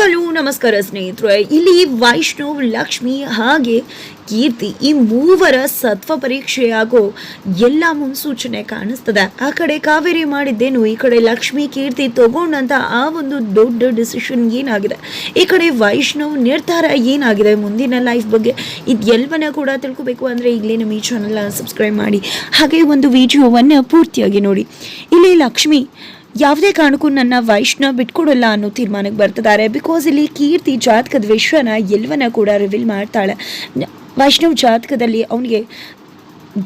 Hello ನಮಸ್ಕಾರ ಸ್ನೇಹಿತರೆ. ಇಲ್ಲಿ ವೈಷ್ಣವ್, ಲಕ್ಷ್ಮಿ ಹಾಗೆ ಕೀರ್ತಿ ಈ ಮೂವರ ಸತ್ವ ಪರೀಕ್ಷೆಯಾಗೋ ಎಲ್ಲ ಮುನ್ಸೂಚನೆ ಕಾಣಿಸ್ತದೆ. ಆ ಕಡೆ ಕಾವೇರಿ ಮಾಡಿದ್ದೇನು, ಈ ಕಡೆ ಲಕ್ಷ್ಮಿ ಕೀರ್ತಿ ತಗೊಂಡಂತ ಆ ಒಂದು ದೊಡ್ಡ ಡಿಸಿಷನ್ ಏನಾಗಿದೆ, ಈ ಕಡೆ ವೈಷ್ಣವ್ ನಿರ್ಧಾರ ಏನಾಗಿದೆ ಮುಂದಿನ ಲೈಫ್ ಬಗ್ಗೆ, ಇದೆಲ್ಲವನ್ನ ಕೂಡ ತಿಳ್ಕೊಬೇಕು ಅಂದರೆ ಈಗಲೇ ನಮ್ಮ ಈ ಚಾನಲ್ನ ಸಬ್ಸ್ಕ್ರೈಬ್ ಮಾಡಿ ಹಾಗೆ ಒಂದು ವಿಡಿಯೋವನ್ನು ಪೂರ್ತಿಯಾಗಿ ನೋಡಿ. ಇಲ್ಲಿ ಲಕ್ಷ್ಮಿ ಯಾವುದೇ ಕಾರಣಕ್ಕೂ ನನ್ನ ವೈಷ್ಣವ್ ಬಿಟ್ಕೊಡಲ್ಲ ಅನ್ನೋ ತೀರ್ಮಾನಕ್ಕೆ ಬರ್ತಿದ್ದಾರೆ. ಬಿಕಾಸ್ ಇಲ್ಲಿ ಕೀರ್ತಿ ಜಾತಕದ ವಿಷಯನ ಎಲ್ಲವನ್ನ ಕೂಡ ರಿವೀಲ್ ಮಾಡ್ತಾಳೆ. ವೈಷ್ಣವ್ ಜಾತಕದಲ್ಲಿ ಅವನಿಗೆ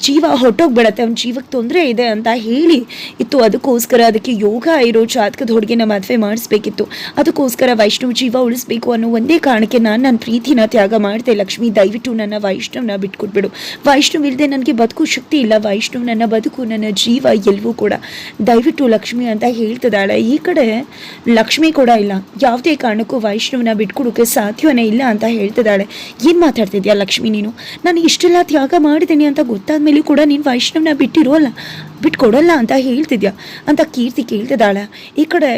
ಜೀವ ಹೊಟ್ಟೋಗ್ಬಿಡತ್ತೆ, ಅವ್ನ ಜೀವಕ್ಕೆ ತೊಂದರೆ ಇದೆ ಅಂತ ಹೇಳಿ ಇತ್ತು. ಅದಕ್ಕೋಸ್ಕರ ಅದಕ್ಕೆ ಯೋಗ ಇರೋ ಜಾತಕದ ಹುಡುಗಿನ ಮದುವೆ ಮಾಡಿಸ್ಬೇಕಿತ್ತು. ಅದಕ್ಕೋಸ್ಕರ ವೈಷ್ಣವ್ ಜೀವ ಉಳಿಸ್ಬೇಕು ಅನ್ನೋ ಒಂದೇ ಕಾರಣಕ್ಕೆ ನಾನು ನನ್ನ ಪ್ರೀತಿನ ತ್ಯಾಗ ಮಾಡಿದೆ. ಲಕ್ಷ್ಮಿ, ದಯವಿಟ್ಟು ನನ್ನ ವೈಷ್ಣವ್ನ ಬಿಟ್ಕೊಟ್ಬಿಡು. ವೈಷ್ಣವ್ ಇಲ್ಲದೆ ನನಗೆ ಬದುಕು ಶಕ್ತಿ ಇಲ್ಲ. ವೈಷ್ಣವ್ ನನ್ನ ಬದುಕು, ನನ್ನ ಜೀವ ಎಲ್ಲವೂ ಕೂಡ. ದಯವಿಟ್ಟು ಲಕ್ಷ್ಮಿ ಅಂತ ಹೇಳ್ತಿದ್ದಾಳೆ. ಈ ಕಡೆ ಲಕ್ಷ್ಮಿ ಕೂಡ ಇಲ್ಲ, ಯಾವುದೇ ಕಾರಣಕ್ಕೂ ವೈಷ್ಣವ್ನ ಬಿಟ್ಕೊಡೋಕೆ ಸಾಧ್ಯವೇ ಇಲ್ಲ ಅಂತ ಹೇಳ್ತಿದ್ದಾಳೆ. ಏನು ಮಾತಾಡ್ತಿದ್ಯಾ ಲಕ್ಷ್ಮಿ ನೀನು? ನಾನು ಇಷ್ಟೆಲ್ಲ ತ್ಯಾಗ ಮಾಡಿದ್ದೀನಿ ಅಂತ ಗೊತ್ತಾದ್ಮೇಲೆ ಕೂಡ ನೀನು ವೈಷ್ಣವ್ನ ಬಿಟ್ಕೊಡಲ್ಲ ಅಂತ ಹೇಳ್ತಿದ್ಯಾ ಅಂತ ಕೀರ್ತಿ ಕೇಳ್ತಿದ್ದಾಳೆ. ಈ ಕಡೆ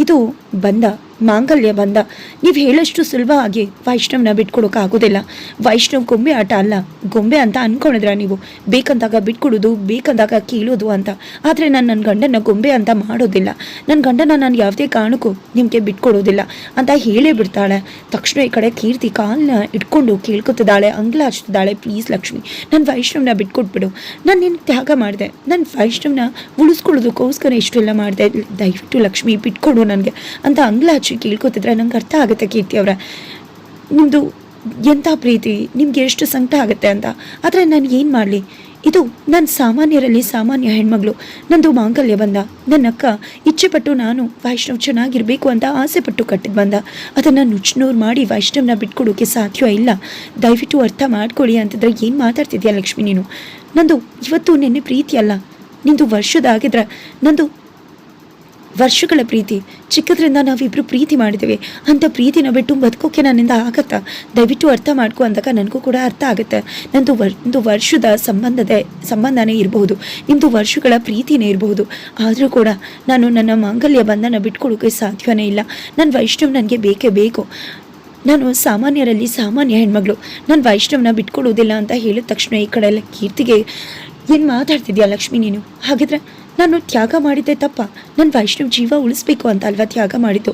ಇದು ಬಂದ ಮಾಂಗಲ್ಯ ಬಂದ, ನೀವು ಹೇಳಷ್ಟು ಸುಲಭವಾಗಿ ವೈಷ್ಣವ್ನ ಬಿಟ್ಕೊಡೋಕ್ಕಾಗೋದಿಲ್ಲ. ವೈಷ್ಣವ್ ಗೊಂಬೆ ಆಟ ಅಲ್ಲ, ಗೊಂಬೆ ಅಂತ ಅಂದ್ಕೊಂಡಿದ್ರ ನೀವು. ಬೇಕಂದಾಗ ಬಿಟ್ಕೊಡೋದು, ಬೇಕಂದಾಗ ಕೀಳೋದು ಅಂತ. ಆದರೆ ನಾನು ನನ್ನ ಗಂಡನ ಗೊಂಬೆ ಅಂತ ಮಾಡೋದಿಲ್ಲ. ನನ್ನ ಗಂಡನ ನಾನು ಯಾವುದೇ ಕಾರಣಕ್ಕೂ ನಿಮಗೆ ಬಿಟ್ಕೊಡೋದಿಲ್ಲ ಅಂತ ಹೇಳೇ ಬಿಡ್ತಾಳೆ. ತಕ್ಷಣ ಈ ಕಡೆ ಕೀರ್ತಿ ಕಾಲನ್ನ ಇಟ್ಕೊಂಡು ಕೇಳ್ಕೊತಿದ್ದಾಳೆ, ಅಂಗ್ಲ ಹಚ್ತಿದ್ದಾಳೆ. ಪ್ಲೀಸ್ ಲಕ್ಷ್ಮಿ, ನನ್ನ ವೈಷ್ಣವ್ನ ಬಿಟ್ಕೊಟ್ಬಿಡು. ನಾನು ನಿನ್ನ ತ್ಯಾಗ ಮಾಡಿದೆ, ನನ್ನ ವೈಷ್ಣವ್ನ ಉಳಿಸ್ಕೊಳ್ಳೋದಕ್ಕೋಸ್ಕರ ಇಷ್ಟೆಲ್ಲ ಮಾಡಿದೆ. ದಯವಿಟ್ಟು ಲಕ್ಷ್ಮಿ ಬಿಟ್ಕೊಡು ನನಗೆ ಅಂತ ಅಂಗ್ಲ ಹಚ್ಚಿ ಕೇಳ್ಕೊತಿದ್ರೆ ನಂಗೆ ಅರ್ಥ ಆಗುತ್ತೆ ಕೀರ್ತಿ ಅವರ, ನಿಮ್ಮದು ಎಂಥ ಪ್ರೀತಿ, ನಿಮ್ಗೆ ಎಷ್ಟು ಸಂಕಟ ಆಗುತ್ತೆ ಅಂತ. ಆದರೆ ನಾನು ಏನು ಮಾಡಲಿ? ಇದು ನನ್ನ ಸಾಮಾನ್ಯರಲ್ಲಿ ಸಾಮಾನ್ಯ ಹೆಣ್ಮಗಳು. ನಂದು ಮಾಂಗಲ್ಯ ಬಂದ. ನನ್ನ ಅಕ್ಕ ಇಚ್ಛೆಪಟ್ಟು ನಾನು ವೈಷ್ಣವ್ ಚೆನ್ನಾಗಿರಬೇಕು ಅಂತ ಆಸೆಪಟ್ಟು ಕಟ್ಟಿದ್ದು ಬಂದ. ಅದನ್ನು ನುಚ್ಚುನೂರು ಮಾಡಿ ವೈಷ್ಣವ್ನ ಬಿಟ್ಕೊಡೋಕೆ ಸಾಧ್ಯ ಇಲ್ಲ. ದಯವಿಟ್ಟು ಅರ್ಥ ಮಾಡ್ಕೊಳ್ಳಿ ಅಂತಿದ್ರೆ ಏನು ಮಾತಾಡ್ತಿದ್ಯಾ ಲಕ್ಷ್ಮಿ ನೀನು? ನಂದು ಇವತ್ತು ನಿನ್ನೆ ಪ್ರೀತಿ ಅಲ್ಲ, ನಿಂದು ವರ್ಷದಾಗಿದ್ರೆ ನಂದು ವರ್ಷಗಳ ಪ್ರೀತಿ. ಚಿಕ್ಕದ್ರಿಂದ ನಾವಿಬ್ಬರು ಪ್ರೀತಿ ಮಾಡಿದ್ದೇವೆ. ಅಂಥ ಪ್ರೀತಿನ ಬಿಟ್ಟು ಬದುಕೋಕೆ ನನ್ನಿಂದ ಆಗತ್ತಾ? ದಯವಿಟ್ಟು ಅರ್ಥ ಮಾಡ್ಕೊ ಅಂದಾಗ ನನಗೂ ಕೂಡ ಅರ್ಥ ಆಗುತ್ತೆ. ನಂದು ವರ್ಷದ ಸಂಬಂಧನೇ ಇರಬಹುದು, ನಿಮ್ಮದು ವರ್ಷಗಳ ಪ್ರೀತಿನೇ ಇರಬಹುದು. ಆದರೂ ಕೂಡ ನಾನು ನನ್ನ ಮಾಂಗಲ್ಯ ಬಂಧನ ಬಿಟ್ಕೊಡೋಕೆ ಸಾಧ್ಯವೇ ಇಲ್ಲ. ನನ್ನ ವೈಷ್ಣವ್ ನನಗೆ ಬೇಕೇ ಬೇಕು. ನಾನು ಸಾಮಾನ್ಯರಲ್ಲಿ ಸಾಮಾನ್ಯ ಹೆಣ್ಮಗಳು, ನಾನು ವೈಷ್ಣವ್ನ ಬಿಟ್ಕೊಡೋದಿಲ್ಲ ಅಂತ ಹೇಳಿದ ತಕ್ಷಣ ಈ ಕಡೆ ಎಲ್ಲ ಕೀರ್ತಿಗೆ, ಏನು ಮಾತಾಡ್ತಿದ್ಯಾ ಲಕ್ಷ್ಮಿ ನೀನು? ಹಾಗಿದ್ರೆ ನಾನು ತ್ಯಾಗ ಮಾಡಿದ್ದೆ ತಪ್ಪ? ನನ್ನ ವೈಷ್ಣವ್ ಜೀವ ಉಳಿಸ್ಬೇಕು ಅಂತ ಅಲ್ವಾ ತ್ಯಾಗ ಮಾಡಿದ್ದು?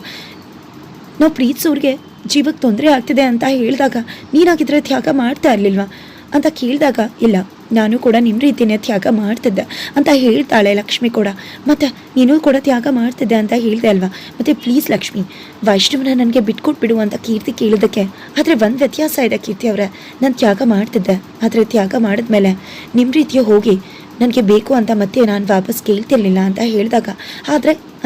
ನಾವು ಪ್ರೀತಿಸೋರಿಗೆ ಜೀವಕ್ಕೆ ತೊಂದರೆ ಆಗ್ತಿದೆ ಅಂತ ಹೇಳಿದಾಗ ನೀನಾಗಿದ್ರೆ ತ್ಯಾಗ ಮಾಡ್ತಾ ಇರಲಿಲ್ವಾ ಅಂತ ಕೇಳಿದಾಗ, ಇಲ್ಲ ನಾನು ಕೂಡ ನಿಮ್ಮ ರೀತಿಯೇ ತ್ಯಾಗ ಮಾಡ್ತಿದ್ದೆ ಅಂತ ಹೇಳ್ತಾಳೆ ಲಕ್ಷ್ಮಿ ಕೂಡ. ಮತ್ತು ನೀನು ಕೂಡ ತ್ಯಾಗ ಮಾಡ್ತಿದ್ದೆ ಅಂತ ಹೇಳಿದೆ ಅಲ್ವಾ? ಮತ್ತು ಪ್ಲೀಸ್ ಲಕ್ಷ್ಮಿ, ವೈಷ್ಣವನ ನನಗೆ ಬಿಟ್ಕೊಟ್ಬಿಡು ಅಂತ ಕೀರ್ತಿ ಕೇಳಿದ್ದಕ್ಕೆ. ಆದರೆ ಒಂದು ವ್ಯತ್ಯಾಸ ಇದೆ ಕೀರ್ತಿ ಅವರೇ, ನಾನು ತ್ಯಾಗ ಮಾಡ್ತಿದ್ದೆ. ಆದರೆ ತ್ಯಾಗ ಮಾಡಿದ್ಮೇಲೆ ನಿಮ್ಮ ರೀತಿಯ ಹೋಗಿ ನನಗೆ ಬೇಕು ಅಂತ ಮತ್ತೆ ನಾನು ವಾಪಸ್ ಕೇಳ್ತಿರ್ಲಿಲ್ಲ ಅಂತ ಹೇಳಿದಾಗ,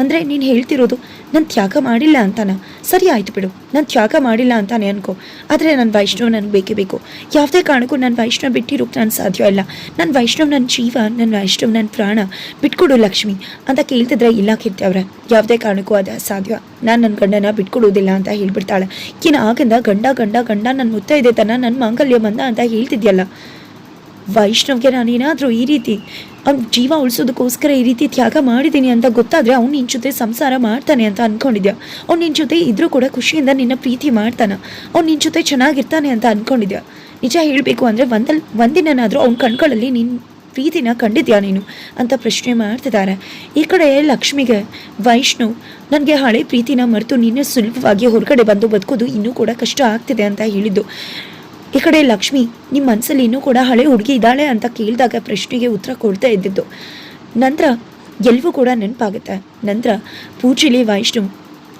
ಅಂದರೆ ನೀನು ಹೇಳ್ತಿರೋದು ನಾನು ತ್ಯಾಗ ಮಾಡಿಲ್ಲ ಅಂತಾನ? ಸರಿ ಆಯಿತು ಬಿಡು, ನಾನು ತ್ಯಾಗ ಮಾಡಿಲ್ಲ ಅಂತಾನೆ ಅನ್ಕೋ. ಆದರೆ ನನ್ನ ವೈಷ್ಣವ್ ನನಗೆ ಬೇಕೇ ಬೇಕು. ಯಾವುದೇ ಕಾರಣಕ್ಕೂ ನನ್ನ ವೈಷ್ಣವ್ ಬಿಟ್ಟಿರೋಕ್ಕೆ ನಾನು ಸಾಧ್ಯ ಇಲ್ಲ. ನನ್ನ ವೈಷ್ಣವ್ ನನ್ನ ಜೀವ, ನನ್ನ ವೈಷ್ಣವ್ ನನ್ನ ಪ್ರಾಣ, ಬಿಟ್ಕೊಡು ಲಕ್ಷ್ಮಿ ಅಂತ ಕೇಳ್ತಿದ್ರೆ, ಇಲ್ಲ ಕೀರ್ತಿ ಅವರೇ, ಯಾವುದೇ ಕಾರಣಕ್ಕೂ ಅದು ಸಾಧ್ಯ. ನಾನು ನನ್ನ ಗಂಡನ ಬಿಟ್ಕೊಡೋದಿಲ್ಲ ಅಂತ ಹೇಳ್ಬಿಡ್ತಾಳೆ. ಆಗಿಂದ ಗಂಡ ನನ್ನ ಮುತ್ತೈದೆ ತನ, ನನ್ನ ಮಾಂಗಲ್ಯ ಬಂದ ಅಂತ ಹೇಳ್ತಿದ್ಯಲ್ಲ. ವೈಷ್ಣವ್ಗೆ ನಾನೇನಾದರೂ ಈ ರೀತಿ ಅವ್ನ ಜೀವ ಉಳಿಸೋದಕ್ಕೋಸ್ಕರ ಈ ರೀತಿ ತ್ಯಾಗ ಮಾಡಿದ್ದೀನಿ ಅಂತ ಗೊತ್ತಾದರೆ ಅವ್ನು ನಿನ್ನ ಜೊತೆ ಸಂಸಾರ ಮಾಡ್ತಾನೆ ಅಂತ ಅಂದ್ಕೊಂಡಿದ್ಯಾ? ಅವ್ನು ನಿನ್ನ ಜೊತೆ ಇದ್ರೂ ಕೂಡ ಖುಷಿಯಿಂದ ನಿನ್ನ ಪ್ರೀತಿ ಮಾಡ್ತಾನೆ, ಅವ್ನು ನಿನ್ನ ಜೊತೆ ಚೆನ್ನಾಗಿರ್ತಾನೆ ಅಂತ ಅಂದ್ಕೊಂಡಿದ್ಯಾ? ನಿಜ ಹೇಳಬೇಕು ಅಂದರೆ ಒಂದಿನಾದರೂ ಅವ್ನ ಕಣ್ಗಳಲ್ಲಿ ನಿನ್ನ ಪ್ರೀತಿನ ಕಂಡಿದ್ಯಾ ನೀನು ಅಂತ ಪ್ರಶ್ನೆ ಮಾಡ್ತಿದ್ದಾರೆ. ಈ ಕಡೆ ಲಕ್ಷ್ಮಿಗೆ ವೈಷ್ಣವ್ ನನಗೆ ಹಳೆ ಪ್ರೀತಿನ ಮರೆತು ನಿನ್ನೆ ಸುಲಭವಾಗಿ ಹೊರಗಡೆ ಬಂದು ಬದುಕೋದು ಇನ್ನೂ ಕೂಡ ಕಷ್ಟ ಆಗ್ತಿದೆ ಅಂತ ಹೇಳಿದ್ದು. ಈ ಕಡೆ ಲಕ್ಷ್ಮಿ ನಿಮ್ಮ ಮನಸ್ಸಲ್ಲಿ ಇನ್ನೂ ಕೂಡ ಹಳೆ ಹುಡುಗಿ ಇದ್ದಾಳೆ ಅಂತ ಕೇಳಿದಾಗ ಪ್ರಶ್ನೆಗೆ ಉತ್ತರ ಕೊಡ್ತಾ ಇದ್ದಿದ್ದು. ನಂತರ ಎಲ್ಲವೂ ಕೂಡ ನೆನಪಾಗುತ್ತೆ. ನಂತರ ಪೂಜೆಲಿ ವೈಷ್ಣವ್,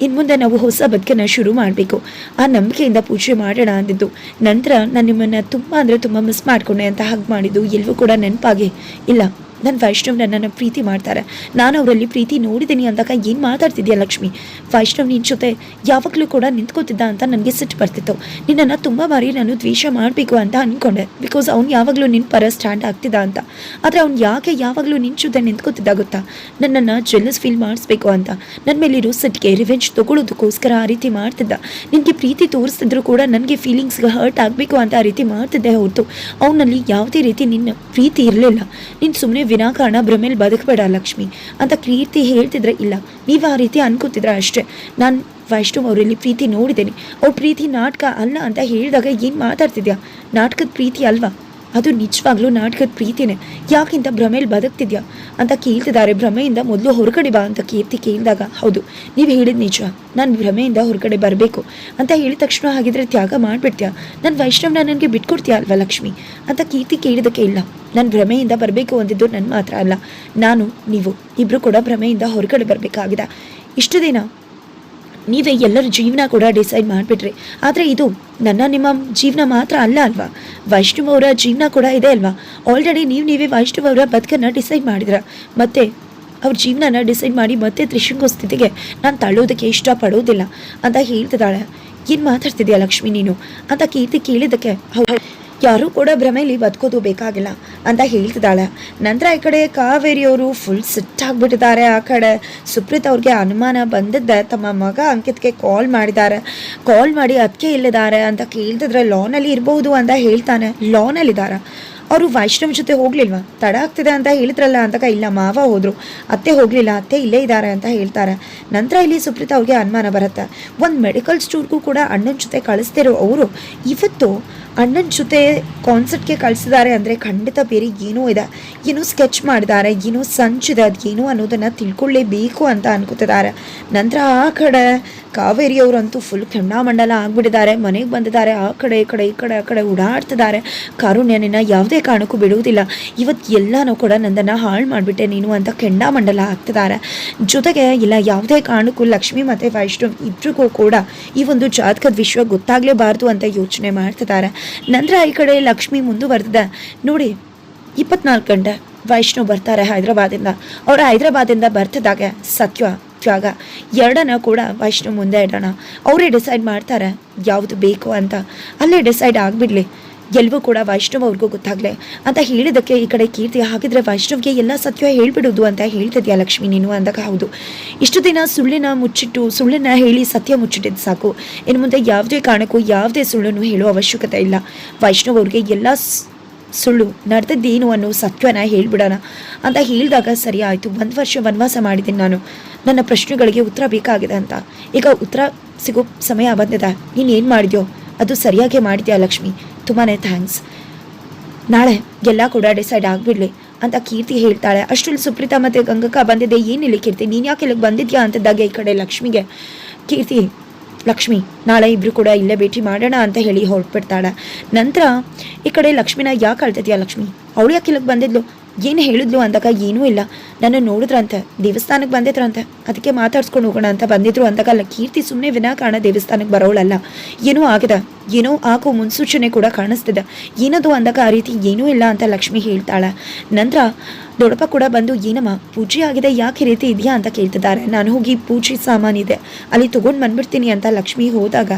ಇನ್ನು ಮುಂದೆ ನಾವು ಹೊಸ ಬದುಕನ್ನು ಶುರು ಮಾಡಬೇಕು, ಆ ನಂಬಿಕೆಯಿಂದ ಪೂಜೆ ಮಾಡೋಣ ಅಂದಿದ್ದು. ನಂತರ ನಾನು ನಿಮ್ಮನ್ನು ತುಂಬ ಅಂದರೆ ತುಂಬ ಮಿಸ್ ಮಾಡಿಕೊಂಡೆ ಅಂತ ಹಗ್ ಮಾಡಿದ್ದು ಎಲ್ಲವೂ ಕೂಡ ನೆನಪಾಗಿ, ಇಲ್ಲ ನನ್ನ ವೈಷ್ಣವ್ ನನ್ನನ್ನು ಪ್ರೀತಿ ಮಾಡ್ತಾರೆ, ನಾನು ಅವರಲ್ಲಿ ಪ್ರೀತಿ ನೋಡಿದ್ದೀನಿ ಅಂದಾಗ ಏನು ಮಾತಾಡ್ತಿದ್ಯಾ ಲಕ್ಷ್ಮಿ? ವೈಷ್ಣವ್ ನಿನ್ನ ಜೊತೆ ಯಾವಾಗಲೂ ಕೂಡ ನಿಂತ್ಕೋತಿದ್ದ ಅಂತ ನನಗೆ ಸಿಟ್ಟು ಬರ್ತಿತ್ತು. ನಿನ್ನನ್ನು ತುಂಬ ಬಾರಿ ನಾನು ದ್ವೇಷ ಮಾಡಬೇಕು ಅಂತ ಅಂದ್ಕೊಂಡೆ, ಬಿಕಾಸ್ ಅವ್ನು ಯಾವಾಗಲೂ ನಿನ್ನ ಪರ ಸ್ಟ್ಯಾಂಡ್ ಆಗ್ತಿದ್ದ ಅಂತ. ಆದರೆ ಅವ್ನು ಯಾಕೆ ಯಾವಾಗಲೂ ನಿನ್ನ ಜೊತೆ ನಿಂತ್ಕೋತಿದ್ದ ಗೊತ್ತಾ? ನನ್ನನ್ನು ಜೆಲಸ್ ಫೀಲ್ ಮಾಡಿಸ್ಬೇಕು ಅಂತ, ನನ್ನ ಮೇಲಿರೋ ಸಿಟ್ಟಿಗೆ ರಿವೆಂಜ್ ತೊಗೊಳ್ಳೋದಕ್ಕೋಸ್ಕರ ಆ ರೀತಿ ಮಾಡ್ತಿದ್ದ. ನಿನಗೆ ಪ್ರೀತಿ ತೋರಿಸ್ತಿದ್ರು ಕೂಡ ನನಗೆ ಫೀಲಿಂಗ್ಸ್ಗೆ ಹರ್ಟ್ ಆಗಬೇಕು ಅಂತ ಆ ರೀತಿ ಮಾಡ್ತಿದ್ದೆ ಹೊರತು ಅವನಲ್ಲಿ ಯಾವುದೇ ರೀತಿ ನಿನ್ನ ಪ್ರೀತಿ ಇರಲಿಲ್ಲ. ನೀನು ಸುಮ್ಮನೆ ವಿನಾಕಾರಣ ಭ್ರಮೇಲಿ ಬದುಕಬೇಡ ಲಕ್ಷ್ಮಿ ಅಂತ ಕೀರ್ತಿ ಹೇಳ್ತಿದ್ರೆ, ಇಲ್ಲ ನೀವು ಆ ರೀತಿ ಅನ್ಕೋತಿದ್ರೆ ಅಷ್ಟೇ. ನಾನು ವೈಷ್ಣವ್ ಅವರಲ್ಲಿ ಪ್ರೀತಿ ನೋಡಿದ್ದೇನೆ, ಅವ್ರ ಪ್ರೀತಿ ನಾಟಕ ಅಲ್ಲ ಅಂತ ಹೇಳಿದಾಗ ಏನು ಮಾತಾಡ್ತಿದ್ಯಾ? ನಾಟಕದ ಪ್ರೀತಿ ಅಲ್ವಾ ಅದು? ನಿಜವಾಗ್ಲೂ ನಾಟಕದ ಪ್ರೀತಿನೇ. ಯಾಕಿಂತ ಭ್ರಮೇಲಿ ಬದುಕ್ತಿದ್ಯಾ ಅಂತ ಕೇಳ್ತಿದ್ದಾರೆ. ಭ್ರಮೆಯಿಂದ ಮೊದಲು ಹೊರಗಡೆ ಬಾ ಅಂತ ಕೀರ್ತಿ ಕೇಳಿದಾಗ, ಹೌದು ನೀವು ಹೇಳಿದ ನಿಜ, ನಾನು ಭ್ರಮೆಯಿಂದ ಹೊರಗಡೆ ಬರಬೇಕು ಅಂತ ಹೇಳಿದ ತಕ್ಷಣ, ಹಾಗಿದ್ರೆ ತ್ಯಾಗ ಮಾಡಿಬಿಡ್ತೀಯಾ? ನನ್ನ ವೈಷ್ಣವ್ನ ನನಗೆ ಬಿಟ್ಕೊಡ್ತೀಯಾ ಅಲ್ವಾ ಲಕ್ಷ್ಮಿ ಅಂತ ಕೀರ್ತಿ ಕೇಳಿದಕ್ಕೆ, ಇಲ್ಲ ನಾನು ಭ್ರಮೆಯಿಂದ ಬರಬೇಕು ಅಂದಿದ್ದು ನನ್ನ ಮಾತ್ರ ಅಲ್ಲ, ನಾನು ನೀವು ಇಬ್ಬರು ಕೂಡ ಭ್ರಮೆಯಿಂದ ಹೊರಗಡೆ ಬರಬೇಕಾಗಿದೆ. ಇಷ್ಟು ದಿನ ನೀವೇ ಎಲ್ಲರ ಜೀವನ ಕೂಡ ಡಿಸೈಡ್ ಮಾಡಿಬಿಟ್ರಿ, ಆದರೆ ಇದು ನಿಮ್ಮ ಜೀವನ ಮಾತ್ರ ಅಲ್ಲ ಅಲ್ವಾ, ವೈಷ್ಣವ್ ಅವರ ಜೀವನ ಕೂಡ ಇದೆ ಅಲ್ವಾ. ಆಲ್ರೆಡಿ ನೀವೇ ವೈಷ್ಣವ್ ಅವರ ಬದುಕನ್ನು ಡಿಸೈಡ್ ಮಾಡಿದ್ರ, ಮತ್ತೆ ಅವ್ರ ಜೀವನನ ಡಿಸೈಡ್ ಮಾಡಿ ಮತ್ತೆ ತ್ರಿಶೃಂಗ ಸ್ಥಿತಿಗೆ ನಾನು ತಳ್ಳೋದಕ್ಕೆ ಇಷ್ಟಪಡೋದಿಲ್ಲ ಅಂತ ಹೇಳ್ತಿದ್ದಾಳೆ. ಏನು ಮಾತಾಡ್ತಿದ್ಯಾ ಲಕ್ಷ್ಮಿ ನೀನು ಅಂತ ಕೀರ್ತಿ ಕೇಳಿದ್ದಕ್ಕೆ, ಯಾರೂ ಕೂಡ ಭ್ರಮೆಯಲ್ಲಿ ಬದುಕೋದು ಬೇಕಾಗಿಲ್ಲ ಅಂತ ಹೇಳ್ತಿದ್ದಾಳೆ. ನಂತರ ಈ ಕಡೆ ಕಾವೇರಿಯವರು ಫುಲ್ ಸಿಟ್ಟಾಗ್ಬಿಟ್ಟಿದ್ದಾರೆ. ಆ ಕಡೆ ಸುಪ್ರೀತ್ ಅವ್ರಿಗೆ ಅನುಮಾನ ಬಂದಿದ್ದೆ, ತಮ್ಮ ಮಗ ಅಂಕಿತ್ಗೆ ಕಾಲ್ ಮಾಡಿ ಅದಕ್ಕೆ ಇಲ್ಲಿದ್ದಾರೆ ಅಂತ ಕೇಳ್ತಿದ್ರೆ, ಲಾನಲ್ಲಿ ಇರ್ಬೋದು ಅಂತ ಹೇಳ್ತಾನೆ. ಲಾನಲ್ಲಿದ್ದಾರ ಅವರು ವೈಷ್ಣವ್ ಜೊತೆ ಹೋಗ್ಲಿಲ್ವಾ? ತಡ ಆಗ್ತಿದೆ ಅಂತ ಹೇಳಿದ್ರಲ್ಲ ಅಂತಕ, ಇಲ್ಲ ಮಾವ ಹೋದ್ರು, ಅತ್ತೆ ಹೋಗ್ಲಿಲ್ಲ, ಅತ್ತೆ ಇಲ್ಲೇ ಇದ್ದಾರೆ ಅಂತ ಹೇಳ್ತಾರೆ. ನಂತರ ಇಲ್ಲಿ ಸುಪ್ರೀತ್ ಅವ್ರಿಗೆ ಅನುಮಾನ ಬರುತ್ತೆ. ಒಂದು ಮೆಡಿಕಲ್ ಸ್ಟೋರ್ಗೂ ಕೂಡ ಅಣ್ಣನ ಜೊತೆ ಕಳಿಸ್ತಿರೋ ಅವರು ಇವತ್ತು ಅಣ್ಣನ ಜೊತೆ ಕಾನ್ಸರ್ಟ್ಗೆ ಕಳಿಸಿದ್ದಾರೆ ಅಂದರೆ ಖಂಡಿತ ಬೇರೆ ಏನೋ ಇದೆ, ಏನೋ ಸ್ಕೆಚ್ ಮಾಡಿದ್ದಾರೆ, ಏನೋ ಸಂಚಿದೆ, ಅದು ಏನೋ ಅನ್ನೋದನ್ನು ತಿಳ್ಕೊಳ್ಳೇಬೇಕು ಅಂತ ಅನ್ಕೋತಿದ್ದಾರೆ. ನಂತರ ಆ ಕಡೆ ಕಾವೇರಿಯವರಂತೂ ಫುಲ್ ಕೆಂಡಾಮಂಡಲ ಆಗ್ಬಿಟ್ಟಿದ್ದಾರೆ. ಮನೆಗೆ ಬಂದಿದ್ದಾರೆ, ಆ ಕಡೆ ಈ ಕಡೆ ಓಡಾಡ್ತಿದ್ದಾರೆ. ಕಾರುಣ್ಯನ ಯಾವುದೇ ಕಾರಣಕ್ಕೂ ಬಿಡುವುದಿಲ್ಲ, ಇವತ್ತು ಎಲ್ಲನೂ ಕೂಡ ನನ್ನನ್ನು ಹಾಳು ಮಾಡಿಬಿಟ್ಟೆ ನೀನು ಅಂತ ಕೆಂಡಾಮಂಡಲ ಆಗ್ತಿದ್ದಾರೆ. ಜೊತೆಗೆ ಇಲ್ಲ ಯಾವುದೇ ಕಾರಣಕ್ಕೂ ಲಕ್ಷ್ಮಿ ಮತ್ತು ವೈಷ್ಣವ್ ಇಬ್ಬರಿಗೂ ಕೂಡ ಈ ಒಂದು ಜಾತಕದ ವಿಷಯ ಗೊತ್ತಾಗಲೇಬಾರ್ದು ಅಂತ ಯೋಚನೆ ಮಾಡ್ತಿದ್ದಾರೆ. ನಂತರ ಈ ಕಡೆ ಲಕ್ಷ್ಮಿ ಮುಂದುವರೆದಿದೆ. ನೋಡಿ 24 ಗಂಟೆ ವೈಷ್ಣವ್ ಬರ್ತಾರೆ ಹೈದರಾಬಾದಿಂದ. ಅವರು ಹೈದರಾಬಾದಿಂದ ಬರ್ತಿದ್ದಾಗ ಸತ್ಯ ತ್ಯಾಗ ಎರಡನ್ನ ಕೂಡ ವೈಷ್ಣವ್ ಮುಂದೆ ಇಡೋಣ, ಅವರೇ ಡಿಸೈಡ್ ಮಾಡ್ತಾರೆ ಯಾವುದು ಬೇಕು ಅಂತ, ಅಲ್ಲೇ ಡಿಸೈಡ್ ಆಗಿಬಿಡ್ಲಿ, ಎಲ್ಲವೂ ಕೂಡ ವೈಷ್ಣವ್ ಅವ್ರಿಗೂ ಗೊತ್ತಾಗಲಿ ಅಂತ ಹೇಳಿದಕ್ಕೆ ಈ ಕಡೆ ಕೀರ್ತಿ, ಹಾಗಿದ್ರೆ ವೈಷ್ಣವ್ಗೆ ಎಲ್ಲ ಸತ್ಯ ಹೇಳ್ಬಿಡೋದು ಅಂತ ಹೇಳ್ತಿದ್ಯಾ ಲಕ್ಷ್ಮಿ ನೀನು ಅಂದಾಗ, ಹೌದು ಇಷ್ಟು ದಿನ ಸುಳ್ಳನ್ನ ಹೇಳಿ ಸತ್ಯ ಮುಚ್ಚಿಟ್ಟಿದ್ದು ಸಾಕು, ಇನ್ನು ಮುಂದೆ ಯಾವುದೇ ಕಾರಣಕ್ಕೂ ಯಾವುದೇ ಸುಳ್ಳನ್ನು ಹೇಳೋ ಅವಶ್ಯಕತೆ ಇಲ್ಲ. ವೈಷ್ಣವ್ ಅವ್ರಿಗೆ ಎಲ್ಲ ಸುಳ್ಳು ನಡೆದದ್ದೇನು ಅನ್ನೋ ಸತ್ಯನ ಹೇಳ್ಬಿಡೋಣ ಅಂತ ಹೇಳಿದಾಗ, ಸರಿ ಆಯಿತು, 1 ವರ್ಷ ವನವಾಸ ಮಾಡಿದ್ದೀನಿ ನಾನು, ನನ್ನ ಪ್ರಶ್ನೆಗಳಿಗೆ ಉತ್ತರ ಬೇಕಾಗಿದೆ ಅಂತ, ಈಗ ಉತ್ತರ ಸಿಗೋ ಸಮಯ ಬಂದಿದೆ, ನೀನು ಏನು ಮಾಡಿದ್ಯೋ ಅದು ಸರಿಯಾಗಿ ಮಾಡಿದ್ಯಾ ಲಕ್ಷ್ಮಿ, ತುಂಬಾ ಥ್ಯಾಂಕ್ಸ್, ನಾಳೆ ಎಲ್ಲ ಕೂಡ ಡಿಸೈಡ್ ಆಗಿಬಿಡ್ಲಿ ಅಂತ ಕೀರ್ತಿ ಹೇಳ್ತಾಳೆ. ಅಷ್ಟರಲ್ಲಿ ಸುಪ್ರೀತಾ ಮತ್ತು ಗಂಗಕ್ಕ ಬಂದಿದ್ದೆ, ಏನಿಲ್ಲ ಕೀರ್ತಿ ನೀನು ಯಾಕೆ ಇಲ್ಲಿಗೆ ಬಂದಿದ್ಯಾ ಅಂತಿದ್ದಾಗ ಈ ಕಡೆ ಲಕ್ಷ್ಮಿಗೆ ಕೀರ್ತಿ, ಲಕ್ಷ್ಮಿ ನಾಳೆ ಇಬ್ಬರು ಕೂಡ ಇಲ್ಲೇ ಭೇಟಿ ಮಾಡೋಣ ಅಂತ ಹೇಳಿ ಹೊರಟ್ಬಿಡ್ತಾಳೆ. ನಂತರ ಈ ಕಡೆ ಲಕ್ಷ್ಮಿನ ಯಾಕೆ ಅಳ್ತಿದ್ಯಾ ಲಕ್ಷ್ಮಿ, ಅವಳು ಯಾಕೆ ಇಲ್ಲಿಗೆ ಬಂದಿದ್ಲು, ಏನು ಹೇಳಿದ್ಲು ಅಂದಾಗ, ಏನೂ ಇಲ್ಲ ನನ್ನ ನೋಡಿದ್ರಂತೆ, ದೇವಸ್ಥಾನಕ್ಕೆ ಬಂದಿದ್ರಂತೆ, ಅದಕ್ಕೆ ಮಾತಾಡ್ಸ್ಕೊಂಡು ಹೋಗೋಣ ಅಂತ ಬಂದಿದ್ರು ಅಂದಾಗ, ಕೀರ್ತಿ ಸುಮ್ಮನೆ ವಿನಾಕಾರಣ ದೇವಸ್ಥಾನಕ್ಕೆ ಬರೋಳಲ್ಲ, ಏನೋ ಆಗಿದೆ, ಏನೋ ಆಗೋ ಮುನ್ಸೂಚನೆ ಕೂಡ ಕಾಣಿಸ್ತಿದೆ, ಏನದು ಅಂದಾಗ ಆ ರೀತಿ ಏನೂ ಇಲ್ಲ ಅಂತ ಲಕ್ಷ್ಮಿ ಹೇಳ್ತಾಳೆ. ನಂತರ ದೊಡ್ಡಪ್ಪ ಕೂಡ ಬಂದು, ಏನಮ್ಮ ಪೂಜೆ ಆಗಿದೆ, ಯಾಕೆ ರೀತಿ ಇದೆಯಾ ಅಂತ ಕೇಳ್ತಿದ್ದಾರೆ. ನಾನು ಹೋಗಿ ಪೂಜೆ ಸಾಮಾನಿದೆ ಅಲ್ಲಿ ತೊಗೊಂಡು ಬಂದ್ಬಿಡ್ತೀನಿ ಅಂತ ಲಕ್ಷ್ಮಿ ಹೋದಾಗ,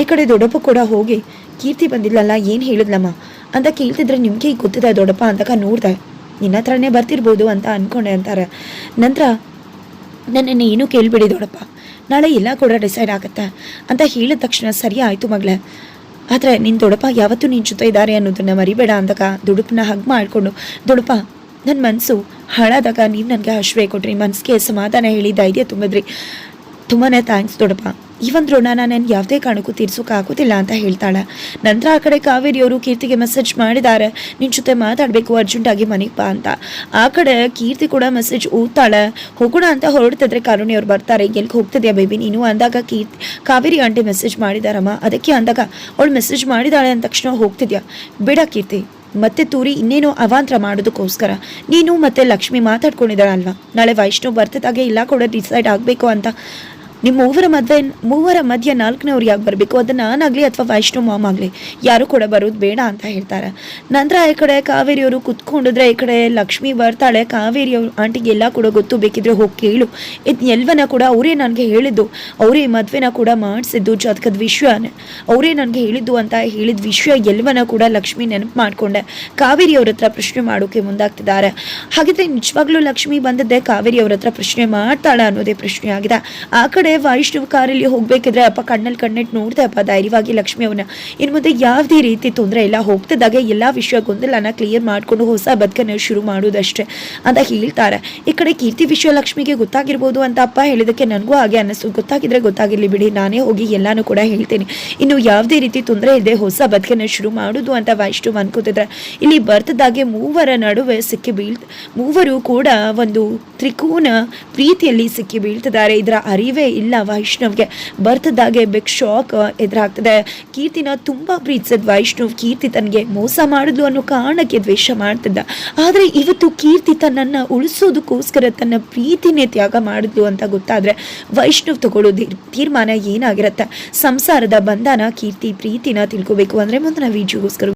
ಈ ಕಡೆ ದೊಡ್ಡಪ್ಪ ಕೂಡ ಹೋಗಿ, ಕೀರ್ತಿ ಬಂದಿಲ್ಲಲ್ಲ ಏನು ಹೇಳಿದ್ಲಮ್ಮ ಅಂತ ಕೇಳ್ತಿದ್ರೆ, ನಿಮಗೆ ಗೊತ್ತಿದೆ ದೊಡ್ಡಪ್ಪ ಅಂದಾಗ, ನೋಡ್ದೆ ನಿನ್ನ ಹತ್ರನೇ ಬರ್ತಿರ್ಬೋದು ಅಂತ ಅಂದ್ಕೊಂಡೆ ಅಂತಾರೆ. ನಂತರ ನನ್ನನ್ನು ಏನೂ ಕೇಳಿಬಿಡಿ ದೊಡ್ಡಪ್ಪ, ನಾಳೆ ಎಲ್ಲ ಕೂಡ ಡಿಸೈಡ್ ಆಗುತ್ತೆ ಅಂತ ಹೇಳಿದ ತಕ್ಷಣ, ಸರಿ ಆಯಿತು ಮಗಳೇ, ಆದರೆ ನಿನ್ನ ದೊಡ್ಡಪ್ಪ ಯಾವತ್ತೂ ನಿನ್ನ ಜೊತೆ ಇದ್ದಾರೆ ಅನ್ನೋದನ್ನು ಮರಿಬೇಡ ಅಂದಾಗ ದೊಡ್ಡಪ್ಪನ ಹಗ್ ಮಾಡಿಕೊಂಡು, ದೊಡ್ಡಪ್ಪ ನನ್ನ ಮನಸ್ಸು ಹಾಳಾದಾಗ ನೀವು ನನಗೆ ಆಶ್ರಯ ಕೊಟ್ರಿ, ಮನಸ್ಸಿಗೆ ಸಮಾಧಾನ ಹೇಳಿ ಧೈರ್ಯ ತುಂಬಿದ್ರಿ, ತುಂಬಾ ಥ್ಯಾಂಕ್ಸ್ ದೊಡ್ಡಪ್ಪ, ಈ ಒಂದು ಋಣನ ನಾನು ಯಾವುದೇ ಕಾರಣಕ್ಕೂ ತೀರ್ಸೋಕ್ಕಾಗೋದಿಲ್ಲ ಅಂತ ಹೇಳ್ತಾಳೆ. ನಂತರ ಆ ಕಡೆ ಕಾವೇರಿಯವರು ಕೀರ್ತಿಗೆ ಮೆಸೇಜ್ ಮಾಡಿದ್ದಾರೆ, ನಿನ್ನ ಜೊತೆ ಮಾತಾಡಬೇಕು ಅರ್ಜೆಂಟಾಗಿ ಮನೆಗೆ ಬಾ ಅಂತ. ಆ ಕಡೆ ಕೀರ್ತಿ ಕೂಡ ಮೆಸೇಜ್ ಓದ್ತಾಳೆ. ಹೋಗೋಣ ಅಂತ ಹೊರಡ್ತಿದ್ರೆ ಕಾರುಣ್ಯವ್ರು ಬರ್ತಾರೆ, ಎಲ್ಲಿಗೆ ಹೋಗ್ತಿದ್ಯಾ ಬೇಬಿ ನೀನು ಅಂದಾಗ, ಕಾವೇರಿ ಆಂಟಿ ಮೆಸೇಜ್ ಮಾಡಿದಾರಮ್ಮ, ಅದಕ್ಕೆ ಅಂದಾಗ ಅವಳು ಮೆಸೇಜ್ ಮಾಡಿದಾಳೆ ಅಂದ ತಕ್ಷಣ ಹೋಗ್ತಿದ್ಯಾ, ಬೇಡ ಕೀರ್ತಿ ಮತ್ತೆ ತೂರಿ ಇನ್ನೇನೋ ಅವಾಂತರ ಮಾಡೋದಕ್ಕೋಸ್ಕರ ನೀನು ಮತ್ತೆ ಲಕ್ಷ್ಮಿ ಮಾತಾಡ್ಕೊಂಡಿದ್ದಾಳಲ್ವ, ನಾಳೆ ವೈಷ್ಣವ್ ಬರ್ತಿದ್ದಾಗೆ ಇಲ್ಲ ಕೂಡ ಡಿಸೈಡ್ ಆಗಬೇಕು ಅಂತ, ನಿಮ್ಮ ಮೂವರ ಮಧ್ಯೆ 4ನೇವ್ರು ಯಾಕೆ ಬರಬೇಕು, ಅದು ನಾನಾಗಲಿ ಅಥವಾ ವೈಷ್ಣವ್ ಮಾಮ್ ಆಗಲಿ ಯಾರು ಕೂಡ ಬರೋದು ಬೇಡ ಅಂತ ಹೇಳ್ತಾರೆ. ನಂತರ ಈ ಕಡೆ ಕಾವೇರಿಯವರು ಕುತ್ಕೊಂಡಿದ್ರೆ ಈ ಕಡೆ ಲಕ್ಷ್ಮಿ ಬರ್ತಾಳೆ. ಕಾವೇರಿಯವರು ಆಂಟಿಗೆ ಎಲ್ಲ ಕೂಡ ಗೊತ್ತು, ಬೇಕಿದ್ರೆ ಹೋಗಿ ಕೇಳು, ಇದು ಎಲ್ಲವನ್ನ ಕೂಡ ಅವರೇ ನನಗೆ ಹೇಳಿದ್ದು, ಅವರೇ ಮದುವೆನ ಕೂಡ ಮಾಡಿಸಿದ್ದು, ಜಾತಕದ ವಿಷಯನೇ ಅವರೇ ನನಗೆ ಹೇಳಿದ್ದು ಅಂತ ಹೇಳಿದ ವಿಷಯ ಎಲ್ಲವನ್ನ ಕೂಡ ಲಕ್ಷ್ಮಿ ನೆನಪು ಮಾಡಿಕೊಂಡೆ ಕಾವೇರಿಯವ್ರ ಹತ್ರ ಪ್ರಶ್ನೆ ಮಾಡೋಕೆ ಮುಂದಾಗ್ತಿದ್ದಾರೆ. ಹಾಗಿದ್ರೆ ನಿಜವಾಗ್ಲೂ ಲಕ್ಷ್ಮಿ ಬಂದದ್ದೇ ಕಾವೇರಿಯವ್ರ ಹತ್ರ ಪ್ರಶ್ನೆ ಮಾಡ್ತಾಳೆ ಅನ್ನೋದೇ ಪ್ರಶ್ನೆ ಆಗಿದೆ. ಆ ಕಡೆ ವೈಷ್ಣವ್ ಕಾರಲ್ಲಿ ಹೋಗ್ಬೇಕಿದ್ರೆ ಅಪ್ಪ ಕಣ್ಣಲ್ಲಿ ಕಣ್ಣಿಟ್ಟು ನೋಡ್ದೆ ಅಪ್ಪ ಧೈರ್ಯವಾಗಿ ಲಕ್ಷ್ಮಿ ಅವನ್ನ ಇನ್ನು ಮುಂದೆ ಯಾವುದೇ ರೀತಿ ತೊಂದರೆ ಇಲ್ಲ, ಹೋಗ್ತಿದ್ದಾಗೆ ಎಲ್ಲ ವಿಷಯ ಗೊಂದಲನ ಕ್ಲಿಯರ್ ಮಾಡ್ಕೊಂಡು ಹೊಸ ಬದುಕನ್ನು ಶುರು ಮಾಡೋದಷ್ಟೇ ಅಂತ ಹೇಳ್ತಾರೆ. ಈ ಕಡೆ ಕೀರ್ತಿ ವಿಷಯ ಲಕ್ಷ್ಮಿಗೆ ಗೊತ್ತಾಗಿರ್ಬೋದು ಅಂತ ಅಪ್ಪ ಹೇಳಿದಕ್ಕೆ ನನಗೂ ಹಾಗೆ ಅನ್ನಿಸ್ತು. ಗೊತ್ತಾಗಿದ್ರೆ ಗೊತ್ತಾಗಿರ್ಲಿ ಬಿಡಿ, ನಾನೇ ಹೋಗಿ ಎಲ್ಲಾನು ಕೂಡ ಹೇಳ್ತೀನಿ, ಇನ್ನು ಯಾವುದೇ ರೀತಿ ತೊಂದರೆ ಇದೆ ಹೊಸ ಬದುಕನ್ನು ಶುರು ಮಾಡೋದು ಅಂತ ವೈಷ್ಣವ್ ಅನ್ಕೋತಿದ್ರೆ ಇಲ್ಲಿ ಬರ್ತದಾಗೆ ಮೂವರ ನಡುವೆ ಮೂವರು ಕೂಡ ಒಂದು ತ್ರಿಕೋನ ಪ್ರೀತಿಯಲ್ಲಿ ಸಿಕ್ಕಿ ಬೀಳ್ತಿದ್ದಾರೆ. ಇದರ ಅರಿವೇ ಇಲ್ಲ ವೈಷ್ಣವ್ಗೆ. ಬರ್ತದಾಗೆ ಬಿಗ್ ಶಾಕ್ ಎದುರಾಗ್ತದೆ. ಕೀರ್ತಿನ ತುಂಬಾ ಪ್ರೀತಿಸಿದ ವೈಷ್ಣವ್ ಕೀರ್ತಿ ತನಗೆ ಮೋಸ ಮಾಡಿದ್ಲು ಅನ್ನೋ ಕಾರಣಕ್ಕೆ ದ್ವೇಷ ಮಾಡ್ತಿದ್ದ. ಆದ್ರೆ ಇವತ್ತು ಕೀರ್ತಿ ತನ್ನನ್ನ ಉಳಿಸೋದಕ್ಕೋಸ್ಕರ ತನ್ನ ಪ್ರೀತಿನೇ ತ್ಯಾಗ ಮಾಡಿದ್ಲು ಅಂತ ಗೊತ್ತಾದ್ರೆ ವೈಷ್ಣವ್ ತಗೊಳ್ಳೋ ತೀರ್ಮಾನ ಏನಾಗಿರತ್ತೆ? ಸಂಸಾರದ ಬಂಧನ, ಕೀರ್ತಿ ಪ್ರೀತಿನ ತಿಳ್ಕೋಬೇಕು ಅಂದ್ರೆ ಮುಂದಿನ ವಿಡಿಯೋಗೋಸ್ಕರ